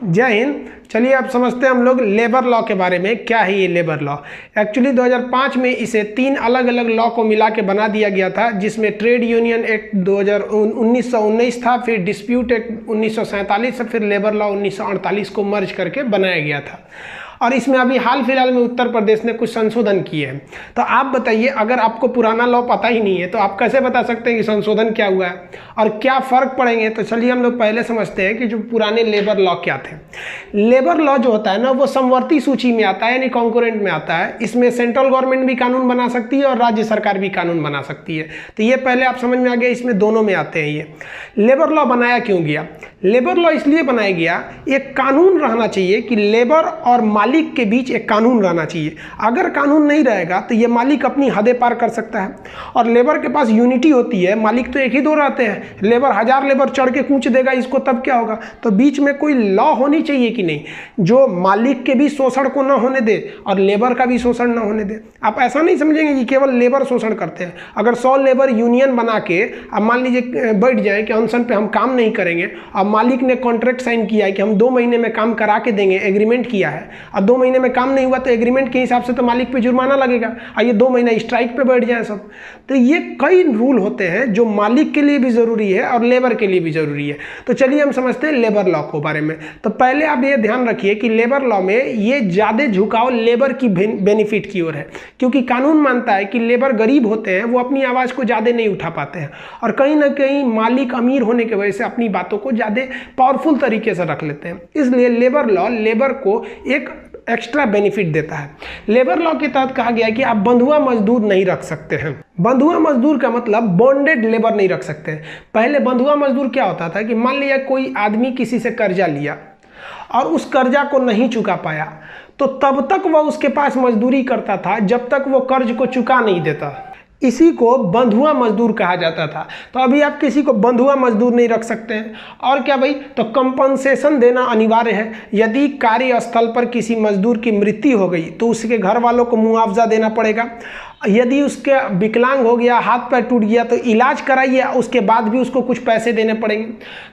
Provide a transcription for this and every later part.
जय हिंद। चलिए अब समझते हैं हम लोग लेबर लॉ के बारे में। क्या है ये लेबर लॉ? एक्चुअली 2005 में इसे 3 अलग अलग लॉ को मिला के बना दिया गया था, जिसमें ट्रेड यूनियन एक्ट 1919 था, फिर डिस्प्यूट एक्ट 1947 फिर लेबर लॉ 1948 को मर्ज करके बनाया गया था। और इसमें अभी हाल फिलहाल में उत्तर प्रदेश ने कुछ संशोधन किए हैं। तो आप बताइए, अगर आपको पुराना लॉ पता ही नहीं है तो आप कैसे बता सकते हैं कि संशोधन क्या हुआ है और क्या फ़र्क पड़ेंगे? तो चलिए हम लोग पहले समझते हैं कि जो पुराने लेबर लॉ क्या थे। लेबर लॉ जो होता है ना, वो समवर्ती सूची में आता है, यानी कॉन्करेंट में आता है। इसमें सेंट्रल गवर्नमेंट भी कानून बना सकती है और राज्य सरकार भी कानून बना सकती है। तो ये पहले आप समझ में आ गया, इसमें दोनों में आते हैं। ये लेबर लॉ बनाया क्यों गया? लेबर लॉ इसलिए बनाया गया, एक कानून रहना चाहिए कि लेबर और मालिक के बीच एक कानून रहना चाहिए। अगर कानून नहीं रहेगा तो ये मालिक अपनी हदें पार कर सकता है। और लेबर के पास यूनिटी होती है, मालिक तो एक ही दो रहते हैं। लेबर 1000 लेबर चढ़ के कूच देगा इसको, तब क्या होगा? तो बीच में कोई लॉ होनी चाहिए कि नहीं, जो मालिक के भी शोषण को ना होने दे और लेबर का भी शोषण ना होने दे। आप ऐसा नहीं समझेंगे कि केवल लेबर शोषण करते हैं। अगर 100 लेबर यूनियन बना के अब मान लीजिए बैठ जाए कि अनशन पे हम काम नहीं करेंगे, अब मालिक ने कॉन्ट्रैक्ट साइन किया है कि हम 2 महीने में काम करा के देंगे, एग्रीमेंट किया है, और 2 महीने में काम नहीं हुआ तो एग्रीमेंट के हिसाब से तो मालिक पे जुर्माना लगेगा, और ये 2 महीना स्ट्राइक पे बैठ जाए सब। तो ये कई रूल होते हैं जो मालिक के लिए भी जरूरी है और लेबर के लिए भी जरूरी है। तो चलिए हम समझते हैं लेबर लॉ के बारे में। तो पहले आप ये ध्यान रखिए कि लेबर लॉ में ये ज्यादा झुकाव लेबर की बेनिफिट की ओर है, क्योंकि कानून मानता है कि लेबर गरीब होते हैं, वो अपनी आवाज को ज्यादा नहीं उठा पाते हैं, और कहीं ना कहीं मालिक अमीर होने की वजह से अपनी बातों को ज्यादा पावरफुल तरीके से रख लेते हैं। इसलिए लेबर लॉ लेबर को एक एक्स्ट्रा बेनिफिट देता है। लेबर लॉ के तहत कहा गया है कि आप बंधुआ मजदूर नहीं रख सकते हैं। बंधुआ मजदूर का मतलब बॉन्डेड लेबर नहीं रख सकते हैं। पहले बंधुआ मजदूर क्या होता था कि मान लिया कोई आदमी किसी से कर्जा लिया और उस कर्जा को नहीं चुका पाया, तो तब तक वह उसके पास मजदूरी करता था जब तक वो कर्ज को चुका नहीं देता। इसी को बंधुआ मजदूर कहा जाता था। तो अभी आप किसी को बंधुआ मजदूर नहीं रख सकते हैं। और क्या भाई? तो कंपनसेशन देना अनिवार्य है। यदि कार्यस्थल पर किसी मजदूर की मृत्यु हो गई तो उसके घर वालों को मुआवजा देना पड़ेगा। यदि उसके विकलांग हो गया, हाथ पैर टूट गया, तो इलाज कराइए, उसके बाद भी उसको कुछ पैसे देने पड़ेंगे।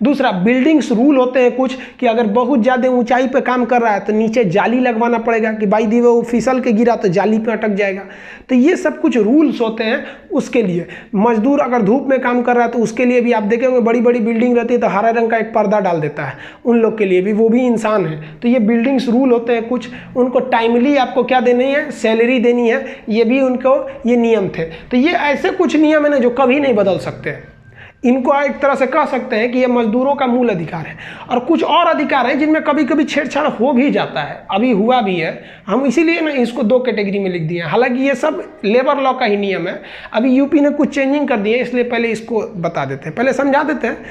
दूसरा, बिल्डिंग्स रूल होते हैं कुछ कि अगर बहुत ज़्यादा ऊंचाई पे काम कर रहा है तो नीचे जाली लगवाना पड़ेगा कि भाई दी वो फिसल के गिरा तो जाली पे अटक जाएगा। तो ये सब कुछ रूल्स होते हैं उसके लिए। मजदूर अगर धूप में काम कर रहा है तो उसके लिए भी आप देखे होंगे, बड़ी बड़ी बिल्डिंग रहती है तो हरा रंग का एक पर्दा डाल देता है, उन लोग के लिए भी, वो भी इंसान है। तो ये बिल्डिंग्स रूल होते हैं कुछ, उनको टाइमली आपको क्या देनी है? सैलरी देनी है। ये भी उनको ये नियम थे। तो ये ऐसे कुछ नियम है ना जो कभी नहीं बदल सकते। इनको एक तरह से कह सकते हैं कि ये मजदूरों का मूल अधिकार है। और कुछ और अधिकार है जिनमें कभी कभी छेड़छाड़ हो भी जाता है, अभी हुआ भी है। हम इसीलिए ना इसको 2 कैटेगरी में लिख दिए हैं। हालांकि ये सब लेबर लॉ का ही नियम है। अभी यूपी ने कुछ चेंजिंग कर दिए, इसलिए पहले इसको बता देते हैं, पहले समझा देते हैं,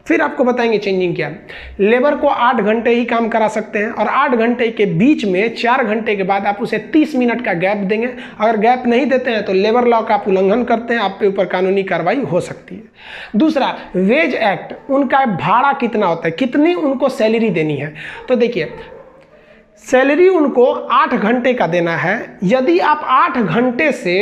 फिर आपको बताएंगे चेंजिंग क्या है। लेबर को 8 घंटे ही काम करा सकते हैं, और 8 घंटे के बीच में 4 घंटे के बाद आप उसे 30 मिनट का गैप देंगे। अगर गैप नहीं देते हैं तो लेबर लॉ का आप उल्लंघन करते हैं, आप पे ऊपर कानूनी कार्रवाई हो सकती है। दूसरा, वेज एक्ट, उनका भाड़ा कितना होता है, कितनी उनको सैलरी देनी है। तो देखिए, सैलरी उनको 8 घंटे का देना है। यदि आप 8 घंटे से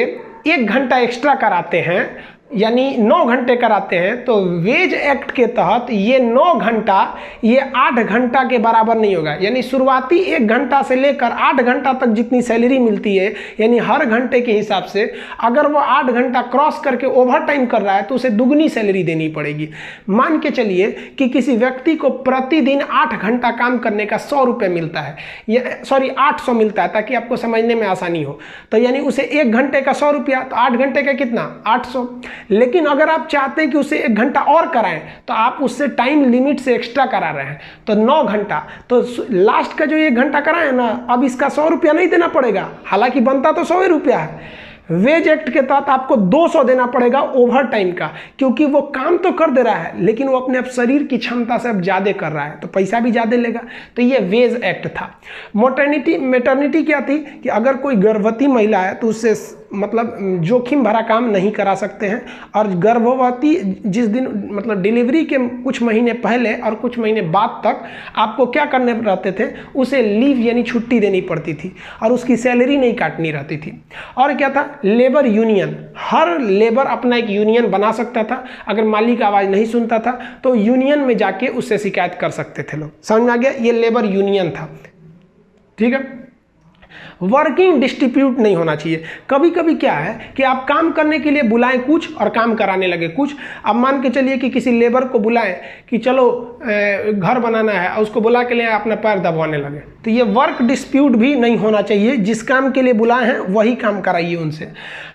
1 घंटा एक्स्ट्रा कराते हैं, यानी 9 घंटे कराते हैं, तो वेज एक्ट के तहत ये 9 घंटा ये 8 घंटा के बराबर नहीं होगा। यानी शुरुआती 1 घंटा से लेकर 8 घंटा तक जितनी सैलरी मिलती है, यानी हर घंटे के हिसाब से अगर वो 8 घंटा क्रॉस करके ओवर टाइम कर रहा है तो उसे दुगनी सैलरी देनी पड़ेगी। मान के चलिए कि किसी व्यक्ति को प्रतिदिन 8 घंटा काम करने का 100 रुपये मिलता है, या सॉरी 800 मिलता है, ताकि आपको समझने में आसानी हो। तो यानी उसे 1 घंटे का 100 रुपया, तो 8 घंटे का कितना? 800। लेकिन अगर आप चाहते हैं कि उसे 1 घंटा और कराएं तो आप उससे टाइम लिमिट से एक्स्ट्रा करा रहे हैं, तो 9 घंटा, तो लास्ट का जो 1 घंटा कराए ना, अब इसका 100 रुपया नहीं देना पड़ेगा, हालांकि बनता तो 100 रुपया है। वेज एक्ट के तहत आपको 200 देना पड़ेगा ओवर टाइम का, क्योंकि वो काम तो कर दे रहा है लेकिन वो अपने शरीर की क्षमता से अब ज़्यादा कर रहा है, तो पैसा भी ज़्यादा लेगा। तो ये वेज एक्ट था। मैटरनिटी क्या थी कि अगर कोई गर्भवती महिला है तो उससे मतलब जोखिम भरा काम नहीं करा सकते हैं। और गर्भवती जिस दिन मतलब डिलीवरी के कुछ महीने पहले और कुछ महीने बाद तक आपको क्या करने रहते थे, उसे लीव यानी छुट्टी देनी पड़ती थी और उसकी सैलरी नहीं काटनी रहती थी। और क्या था, लेबर यूनियन, हर लेबर अपना एक यूनियन बना सकता था। अगर मालिक आवाज़ नहीं सुनता था तो यूनियन में जाके उससे शिकायत कर सकते थे लोग। समझ में आ गया, ये लेबर यूनियन था। ठीक है, वर्किंग डिस्ट्रीब्यूट नहीं होना चाहिए। कभी कभी क्या है कि आप काम करने के लिए बुलाएं कुछ और काम कराने लगे कुछ। अब मान के चलिए कि किसी लेबर को बुलाएं कि चलो घर बनाना है और उसको बुला के लिए अपना पैर दबाने लगे, तो ये वर्क डिस्प्यूट भी नहीं होना चाहिए। जिस काम के लिए बुलाए हैं वही काम कराइए उनसे।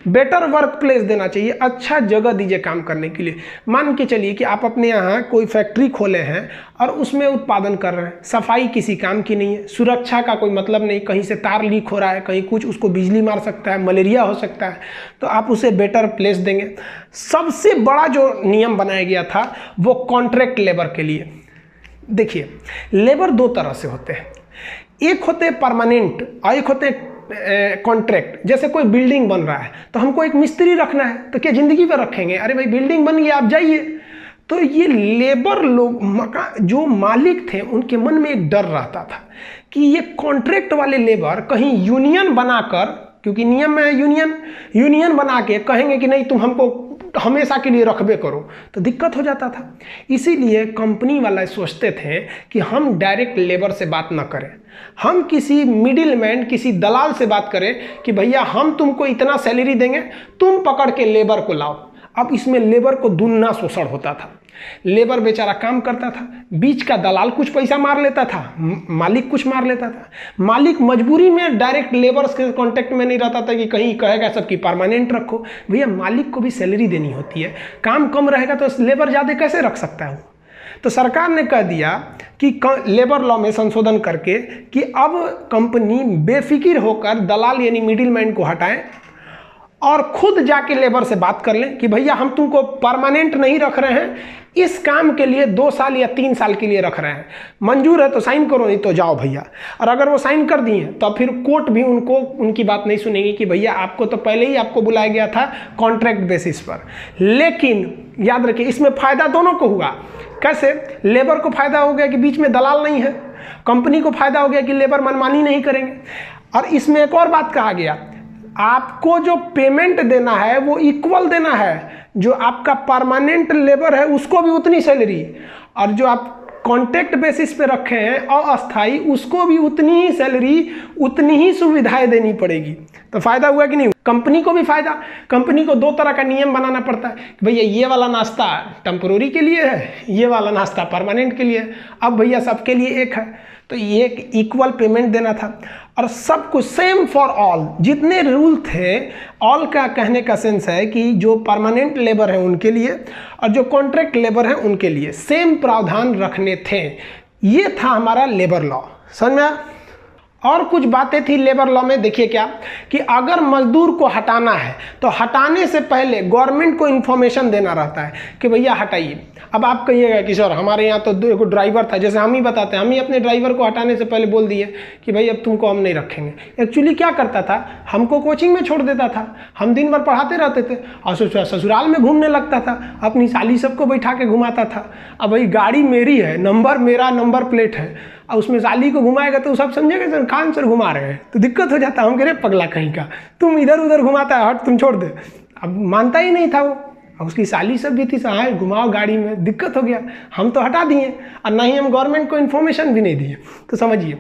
बेटर वर्क प्लेस देना चाहिए, अच्छा जगह दीजिए काम करने के लिए। मान के चलिए कि आप अपने यहाँ कोई फैक्ट्री खोले हैं और उसमें उत्पादन कर रहे हैं, सफाई किसी काम की नहीं है, सुरक्षा का कोई मतलब नहीं, कहीं से तार लीक हो रहा है, कहीं कुछ, उसको बिजली मार सकता है, मलेरिया हो सकता है, तो आप उसे बेटर प्लेस देंगे। सबसे बड़ा जो नियम बनाया गया था वो कॉन्ट्रैक्ट लेबर के लिए। देखिए, लेबर दो तरह से होते हैं, एक होते हैं परमानेंट और एक होते हैं कॉन्ट्रैक्ट। जैसे कोई बिल्डिंग बन रहा है तो हमको एक मिस्त्री रखना है, तो क्या जिंदगी भर रखेंगे? अरे भाई बिल्डिंग बन गई आप जाइए। तो ये लेबर लोग जो मालिक थे उनके मन में एक डर रहता था कि ये कॉन्ट्रैक्ट वाले लेबर कहीं यूनियन बनाकर, क्योंकि नियम में यूनियन बना के कहेंगे कि नहीं तुम हमको हमेशा के लिए रखबे करो, तो दिक्कत हो जाता था। इसीलिए कंपनी वाले सोचते थे कि हम डायरेक्ट लेबर से बात ना करें, हम किसी मिडिल मैन, किसी दलाल से बात करें कि भैया हम तुमको इतना सैलरी देंगे, तुम पकड़ के लेबर को लाओ। अब इसमें लेबर को दुगना शोषण होता था। लेबर बेचारा काम करता था, बीच का दलाल कुछ पैसा मार लेता था, मालिक कुछ मार लेता था। मालिक मजबूरी में डायरेक्ट लेबर के कांटेक्ट में नहीं रहता था कि कहीं कहेगा सबकी परमानेंट रखो। भैया मालिक को भी सैलरी देनी होती है, काम कम रहेगा तो लेबर ज़्यादा कैसे रख सकता है वो। तो सरकार ने कह दिया कि लेबर लॉ में संशोधन करके कि अब कंपनी बेफिक्र होकर दलाल यानी मिडिल मैन को हटाएं और खुद जाके लेबर से बात कर लें कि भैया हम तुमको परमानेंट नहीं रख रहे हैं, इस काम के लिए 2 साल या 3 साल के लिए रख रहे हैं, मंजूर है तो साइन करो, नहीं तो जाओ भैया। और अगर वो साइन कर दिए तो फिर कोर्ट भी उनकी बात नहीं सुनेगी कि भैया आपको तो पहले ही आपको बुलाया गया था कॉन्ट्रैक्ट बेसिस पर। लेकिन याद रखिए इसमें फ़ायदा दोनों को हुआ। कैसे? लेबर को फ़ायदा हो गया कि बीच में दलाल नहीं है, कंपनी को फ़ायदा हो गया कि लेबर मनमानी नहीं करेंगे। और इसमें एक और बात कहा गया, आपको जो पेमेंट देना है वो इक्वल देना है, जो आपका परमानेंट लेबर है उसको भी उतनी सैलरी, और जो आप कॉन्ट्रैक्ट बेसिस पे रखे हैं अस्थाई उसको भी उतनी ही सैलरी, उतनी ही सुविधाएं देनी पड़ेगी। तो फायदा हुआ कि नहीं? कंपनी को भी फायदा। कंपनी को 2 तरह का नियम बनाना पड़ता है, भैया ये वाला नाश्ता टेम्पोररी के लिए है, ये वाला नाश्ता परमानेंट के लिए है। अब भैया सबके लिए एक है, तो ये इक्वल पेमेंट देना था। और सब कुछ सेम फॉर ऑल, जितने रूल थे, ऑल का कहने का सेंस है कि जो परमानेंट लेबर है उनके लिए और जो कॉन्ट्रैक्ट लेबर है उनके लिए सेम प्रावधान रखने थे। ये था हमारा लेबर लॉ। समझ में आया? और कुछ बातें थी लेबर लॉ में। देखिए क्या कि अगर मजदूर को हटाना है तो हटाने से पहले गवर्नमेंट को इन्फॉर्मेशन देना रहता है कि भैया हटाइए। अब आप कहिएगा कि सर हमारे यहाँ तो 2 ड्राइवर था, जैसे हम ही बताते हैं, हम ही अपने ड्राइवर को हटाने से पहले बोल दिए कि भाई अब तुमको हम नहीं रखेंगे। एक्चुअली क्या करता था, हमको कोचिंग में छोड़ देता था, हम दिन भर पढ़ाते रहते थे और ससुराल में घूमने लगता था, अपनी साली सबको बैठा के घुमाता था। अब भाई गाड़ी मेरी है, नंबर मेरा, नंबर प्लेट है, और उसमें साली को घुमाएगा तो सब समझेगा सर कान सर घुमा रहे हैं, तो दिक्कत हो जाता है। हम कह रहे पगला कहीं का, तुम इधर उधर घुमाता है, हट तुम छोड़ दे। अब मानता ही नहीं था वो, और उसकी साली सब भी थी, सहाय घुमाओ गाड़ी में, दिक्कत हो गया। हम तो हटा दिए और ना ही हम गवर्नमेंट को इन्फॉर्मेशन भी नहीं दिए। तो समझिए,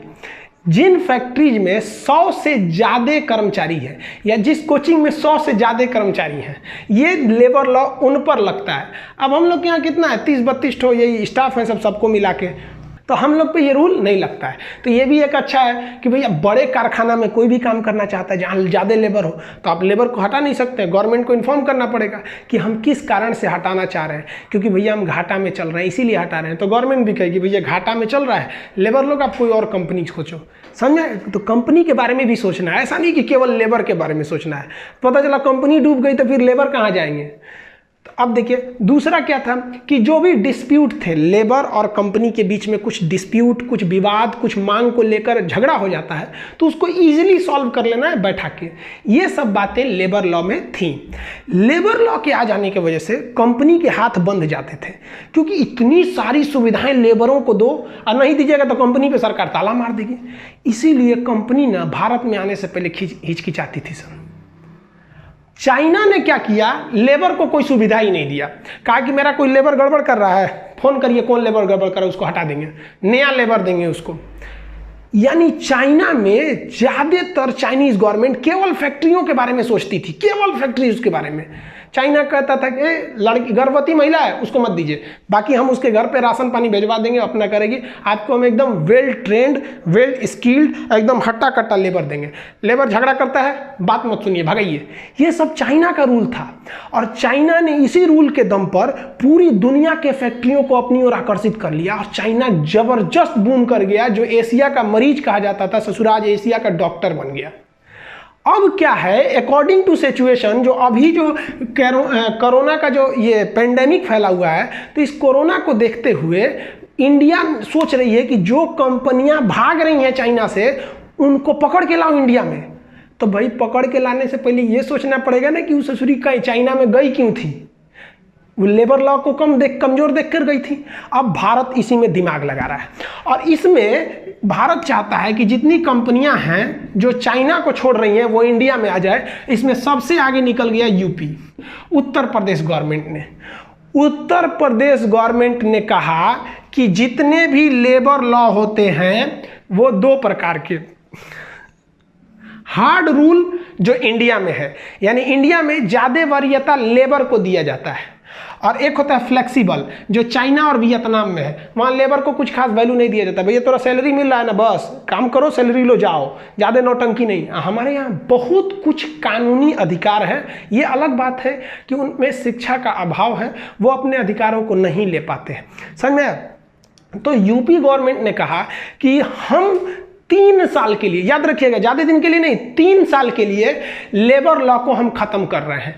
जिन फैक्ट्रीज में 100 से ज़्यादा कर्मचारी हैं या जिस कोचिंग में 100 से ज़्यादा कर्मचारी हैं, ये लेबर लॉ उन पर लगता है। अब हम लोग के यहाँ कितना है, 30-32 ठो यही स्टाफ है, सबको मिला के, तो हम लोग पे ये रूल नहीं लगता है। तो ये भी एक अच्छा है कि भैया बड़े कारखाना में कोई भी काम करना चाहता है जहाँ ज़्यादा लेबर हो, तो आप लेबर को हटा नहीं सकते, गवर्नमेंट को इन्फॉर्म करना पड़ेगा कि हम किस कारण से हटाना चाह रहे हैं, क्योंकि भैया हम घाटा में चल रहे हैं इसीलिए हटा रहे हैं। तो गवर्नमेंट भी कहेगी भैया घाटा में चल रहा है, लेबर लोग आप कोई और कंपनी सोचो। समझे? तो कंपनी के बारे में भी सोचना है, ऐसा नहीं कि केवल लेबर के बारे में सोचना है। पता चला कंपनी डूब गई तो फिर लेबर कहाँ जाएंगे? तो अब देखिए दूसरा क्या था कि जो भी डिस्प्यूट थे, लेबर और कंपनी के बीच में कुछ डिस्प्यूट, कुछ विवाद, कुछ मांग को लेकर झगड़ा हो जाता है तो उसको इजीली सॉल्व कर लेना है बैठा के। ये सब बातें लेबर लॉ में थी। लेबर लॉ के आ जाने की वजह से कंपनी के हाथ बंध जाते थे, क्योंकि इतनी सारी सुविधाएं लेबरों को दो और नहीं दीजिएगा तो कंपनी पे सरकार ताला मार देगी। इसीलिए कंपनी ना भारत में आने से पहले हिचकिचाती थी सर। चाइना ने क्या किया, लेबर को कोई सुविधा ही नहीं दिया। कहा कि मेरा कोई लेबर गड़बड़ कर रहा है, फोन करिए कौन लेबर गड़बड़ कर रहा है, उसको हटा देंगे, नया लेबर देंगे उसको। यानी चाइना में ज़्यादातर चाइनीज गवर्नमेंट केवल फैक्ट्रियों के बारे में सोचती थी, केवल फैक्ट्रीज के बारे में। चाइना कहता था कि लड़की गर्भवती महिला है उसको मत दीजिए, बाकी हम उसके घर पे राशन पानी भिजवा देंगे, अपना करेगी, आपको हम एकदम वेल ट्रेंड, वेल स्किल्ड, एकदम हट्टा कट्टा लेबर देंगे। लेबर झगड़ा करता है, बात मत सुनिए, भगाइए। ये सब चाइना का रूल था और चाइना ने इसी रूल के दम पर पूरी दुनिया के फैक्ट्रियों को अपनी ओर आकर्षित कर लिया और चाइना जबरदस्त बूम कर गया। जो एशिया का मरीज कहा जाता था, ससुराज एशिया का डॉक्टर बन गया। अब क्या है, अकॉर्डिंग टू सिचुएशन, जो अभी जो कोरोना का जो ये पेंडेमिक फैला हुआ है, तो इस कोरोना को देखते हुए इंडिया सोच रही है कि जो कंपनियां भाग रही हैं चाइना से उनको पकड़ के लाओ इंडिया में। तो भाई पकड़ के लाने से पहले ये सोचना पड़ेगा ना कि उस ससुरी का चाइना में गई क्यों थी, वो लेबर लॉ को कमजोर देख कर गई थी। अब भारत इसी में दिमाग लगा रहा है और इसमें भारत चाहता है कि जितनी कंपनियां हैं जो चाइना को छोड़ रही हैं वो इंडिया में आ जाए। इसमें सबसे आगे निकल गया यूपी, उत्तर प्रदेश गवर्नमेंट ने। उत्तर प्रदेश गवर्नमेंट ने कहा कि जितने भी लेबर लॉ होते हैं वो 2 प्रकार के, हार्ड रूल जो इंडिया में है, यानी इंडिया में ज्यादा वरीयता लेबर को दिया जाता है, और एक होता है फ्लेक्सिबल जो चाइना और वियतनाम में है। वहाँ लेबर को कुछ खास वैल्यू नहीं दिया जाता, भैया थोड़ा सैलरी मिल रहा है ना, बस काम करो, सैलरी लो, जाओ, ज़्यादा नौटंकी नहीं। हमारे यहाँ बहुत कुछ कानूनी अधिकार है। ये अलग बात है कि उनमें शिक्षा का अभाव है, वो अपने अधिकारों को नहीं ले पाते हैं, समझ में। तो यूपी गवर्नमेंट ने कहा कि हम 3 साल के लिए, याद रखिएगा ज़्यादा दिन के लिए नहीं, 3 साल के लिए लेबर लॉ को हम खत्म कर रहे हैं।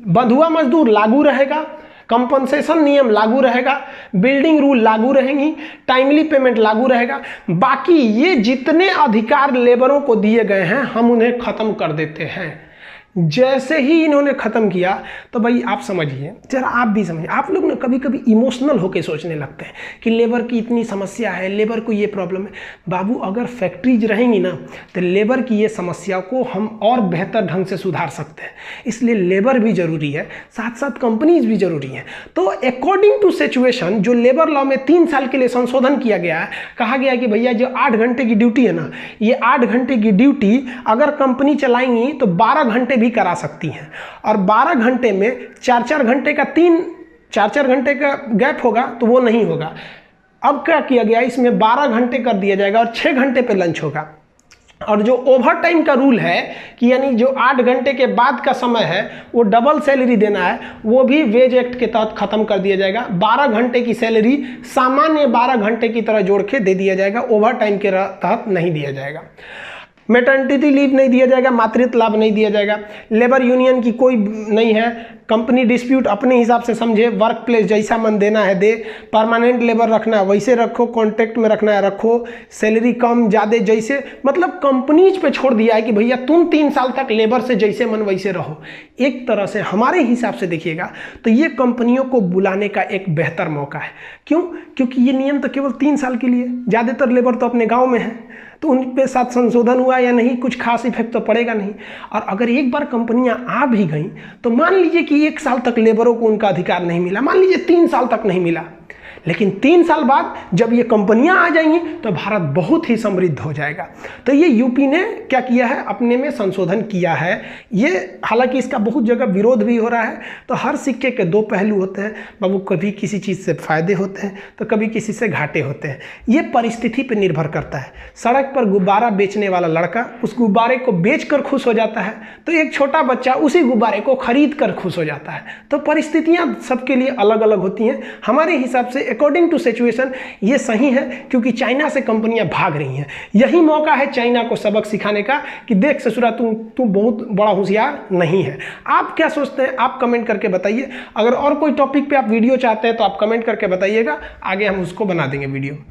बंधुआ मजदूर लागू रहेगा, कंपनसेशन नियम लागू रहेगा, बिल्डिंग रूल लागू रहेंगी, टाइमली पेमेंट लागू रहेगा। बाकी ये जितने अधिकार लेबरों को दिए गए हैं हम उन्हें खत्म कर देते हैं। जैसे ही इन्होंने ख़त्म किया तो भाई आप समझिए, जरा आप भी समझिए, आप लोग ना कभी कभी इमोशनल होकर सोचने लगते हैं कि लेबर की इतनी समस्या है, लेबर को ये प्रॉब्लम है। बाबू अगर फैक्ट्रीज रहेंगी ना तो लेबर की ये समस्या को हम और बेहतर ढंग से सुधार सकते हैं। इसलिए लेबर भी ज़रूरी है, साथ साथ कंपनीज भी ज़रूरी हैं। तो अकॉर्डिंग टू सिचुएशन जो लेबर लॉ में 3 साल के लिए संशोधन किया गया है, कहा गया कि भैया जो 8 घंटे की ड्यूटी है ना, ये 8 घंटे की ड्यूटी अगर कंपनी चलाएंगी तो 12 घंटे करा सकती हैं, और 12 घंटे में 4-4 घंटे का 4-4 घंटे का गैप होगा तो वो नहीं होगा। अब क्या किया गया, इसमें 12 घंटे कर दिया जाएगा और 6 घंटे पे लंच होगा। और जो ओवर टाइम का रूल है कि यानी जो 8 घंटे के बाद का समय है वो डबल सैलरी देना है, वो भी वेज एक्ट के तहत खत्म कर दिया जाएगा। 12 घंटे की सैलरी सामान्य 12 घंटे की तरह जोड़ के दे दिया जाएगा, ओवर टाइम के तहत नहीं दिया जाएगा। मैटरनिटी लीव नहीं दिया जाएगा, मातृत्व लाभ नहीं दिया जाएगा। लेबर यूनियन की कोई नहीं है, कंपनी डिस्प्यूट अपने हिसाब से समझे, वर्क प्लेस जैसा मन देना है दे, परमानेंट लेबर रखना है वैसे रखो, कॉन्ट्रैक्ट में रखना है रखो, सैलरी कम ज़्यादा जैसे, मतलब कंपनीज पे छोड़ दिया है कि भैया तुम 3 साल तक लेबर से जैसे मन वैसे रहो। एक तरह से हमारे हिसाब से देखिएगा तो ये कंपनियों को बुलाने का एक बेहतर मौका है। क्यों? क्योंकि ये नियम तो केवल 3 साल के लिए, ज़्यादातर लेबर तो अपने गाँव में है, तो उन पे साथ संशोधन हुआ या नहीं, कुछ खास इफेक्ट तो पड़ेगा नहीं। और अगर एक बार कंपनियां आ भी गई तो मान लीजिए कि 1 साल तक लेबरों को उनका अधिकार नहीं मिला, मान लीजिए 3 साल तक नहीं मिला, लेकिन 3 साल बाद जब ये कंपनियां आ जाएंगी तो भारत बहुत ही समृद्ध हो जाएगा। तो ये यूपी ने क्या किया है, अपने में संशोधन किया है। ये हालांकि इसका बहुत जगह विरोध भी हो रहा है। तो हर सिक्के के 2 पहलू होते हैं बाबू, कभी किसी चीज़ से फायदे होते हैं तो कभी किसी से घाटे होते हैं। ये परिस्थिति पर निर्भर करता है। सड़क पर गुब्बारा बेचने वाला लड़का उस गुब्बारे को बेच कर खुश हो जाता है, तो एक छोटा बच्चा उसी गुब्बारे को खरीद कर खुश हो जाता है। तो परिस्थितियाँ सबके लिए अलग अलग होती हैं। हमारे हिसाब से अकॉर्डिंग टू सिचुएशन ये सही है, क्योंकि चाइना से कंपनियां भाग रही हैं। यही मौका है चाइना को सबक सिखाने का कि देख ससुरा तू बहुत बड़ा होशियार नहीं है। आप क्या सोचते हैं, आप कमेंट करके बताइए। अगर और कोई टॉपिक पे आप वीडियो चाहते हैं तो आप कमेंट करके बताइएगा, आगे हम उसको बना देंगे वीडियो।